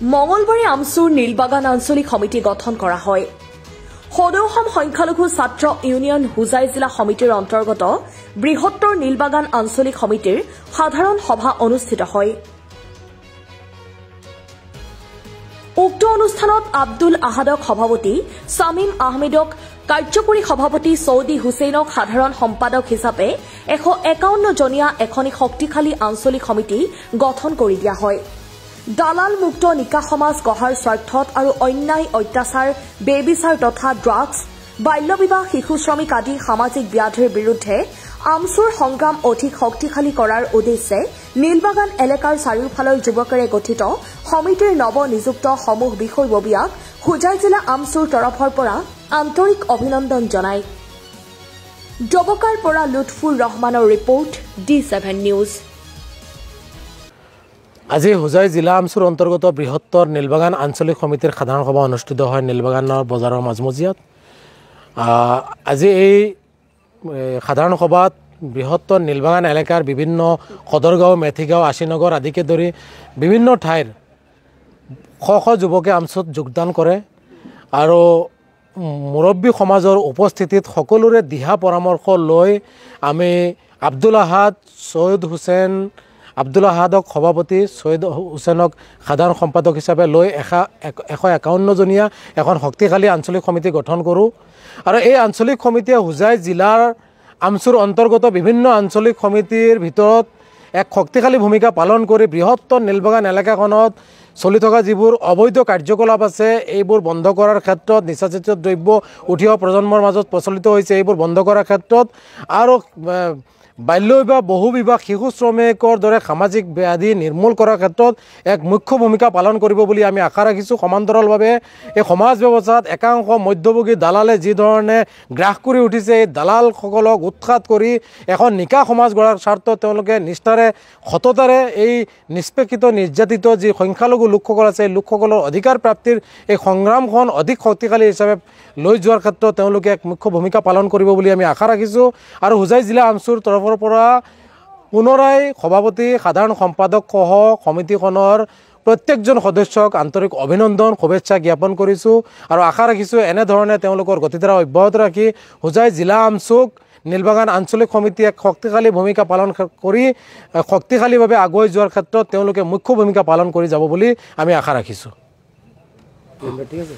মঙলবাৰে আমচুৰ নীলবাগান আঞ্চলিক সমিতি গঠন কৰা হয়। সদৌ অসম সংখ্যালঘু ছাত্ৰ ইউনিয়ন হোজাই জিলা সমিতিৰ অন্তৰ্গত বৃহত্তৰ নীলবাগান আঞ্চলিক সমিতিৰ সাধাৰণ সভা অনুষ্ঠিত হয়। উক্ত অনুষ্ঠানত আব্দুল আহাদক সভাপতি, ছামিম আহমেদক কাৰ্যকৰী সভাপতি, চৌদি হুছেইনক সাধাৰণ সম্পাদক হিচাপে 151জনীয়া এখনি শক্তিশালী আঞ্চলিক সমিতি গঠন কৰি দিয়া হয়। দালাল মুক্ত নিকা সমাজ গঢ়াৰ স্বাৰ্থত আৰু অন্যায়, অত্যাচাৰ, বেবিচাৰ তথা ড্ৰাগছ, বাল্য বিবাহ, শিশু শ্ৰমিক আদি সামাজিক ব্যাধিৰ বিৰুদ্ধে আমচুৰ সংগ্ৰাম অধিক শক্তিশালী কৰাৰ উদ্দেশ্যে নীলবাগান এলেকাৰ চাৰিওফালৰ যুৱকেৰে গঠিত সমিতিৰ নৱ নিযুক্ত সমূহ বিষয়ববীয়াক হোজাই জিলা আমচুৰ তৰফৰ পৰা আন্তৰিক অভিনন্দন জনায়। ডবকাৰ পৰা লুৎফুৰ ৰহমানৰ ৰিপৰ্ট, D7 নিউজ। আজি হোজাই জিলা আমচুৰ অন্তৰ্গত বৃহত্তৰ নীলবাগান আঞ্চলিক সমিতিৰ সাধাৰণ সভা অনুষ্ঠিত হয় নীলবাগানৰ বজাৰৰ মাজমজিয়াত। আজি এই সাধাৰণ সভাত বৃহত্তৰ নীলবাগান এলেকাৰ বিভিন্ন সদৰগাঁও, মেথিগাঁও, আশীনগৰ আদিকে ধৰি বিভিন্ন ঠাইৰ শ শ যুৱকে আমচুত যোগদান কৰে আৰু মুৰব্বী সমাজৰ উপস্থিতিত সকলোৰে দিহা পৰামৰ্শ লৈ আমি আব্দুল আহাদ, আব্দুল আহাদক সভাপতি, চৈয়দ হুছেইনক সাধাৰণ সম্পাদক হিচাপে লৈ 151জনীয়া এখন শক্তিশালী আঞ্চলিক সমিতি গঠন কৰোঁ। আৰু এই আঞ্চলিক সমিতিয়ে হোজাই জিলাৰ আমচুৰ অন্তৰ্গত বিভিন্ন আঞ্চলিক সমিতিৰ ভিতৰত এক শক্তিশালী ভূমিকা পালন কৰি বৃহত্তৰ নীলবাগান এলেকাখনত চলি থকা যিবোৰ অবৈধ কাৰ্যকলাপ আছে এইবোৰ বন্ধ কৰাৰ ক্ষেত্ৰত, নিচাজাতীয় দ্ৰব্য উঠি অহা প্ৰজন্মৰ মাজত প্ৰচলিত হৈছে এইবোৰ বন্ধ কৰাৰ ক্ষেত্ৰত আৰু বাল্য বিবাহ, বহু বিবাহ, শিশু শ্ৰমিকৰ দৰে সামাজিক ব্যাধি নিৰ্মূল কৰাৰ ক্ষেত্ৰত এক মুখ্য ভূমিকা পালন কৰিব বুলি আমি আশা ৰাখিছোঁ। সমান্তৰালভাৱে এই সমাজ ব্যৱস্থাত একাংশ মধ্যভোগী দালালে যিধৰণে গ্ৰাস কৰি উঠিছে, এই দালালসকলক উৎখাত কৰি এখন নিকা সমাজ গঢ়াৰ স্বাৰ্থত তেওঁলোকে নিষ্ঠাৰে, সততাৰে এই নিষ্পেষিত, নিৰ্যাতিত যি সংখ্যালঘু লোকসকল আছে এই লোকসকলৰ অধিকাৰ প্ৰাপ্তিৰ এই সংগ্ৰামখন অধিক শক্তিশালী হিচাপে লৈ যোৱাৰ ক্ষেত্ৰত তেওঁলোকে এক মুখ্য ভূমিকা পালন কৰিব বুলি আমি আশা ৰাখিছোঁ। আৰু হোজাই জিলা আমচুৰ তৰফৰ পৰা পুনৰাই সভাপতি, সাধাৰণ সম্পাদক সহ সমিতিখনৰ প্ৰত্যেকজন সদস্যক আন্তৰিক অভিনন্দন, শুভেচ্ছা জ্ঞাপন কৰিছোঁ আৰু আশা ৰাখিছোঁ এনেধৰণে তেওঁলোকৰ গতিধাৰা অব্যাহত ৰাখি হোজাই জিলা আমচুক নীলবাগান আঞ্চলিক সমিতি এক শক্তিশালী ভূমিকা পালন কৰি শক্তিশালীভাৱে আগুৱাই যোৱাৰ ক্ষেত্ৰত তেওঁলোকে মুখ্য ভূমিকা পালন কৰি যাব বুলি আমি আশা ৰাখিছোঁ। ঠিক আছে।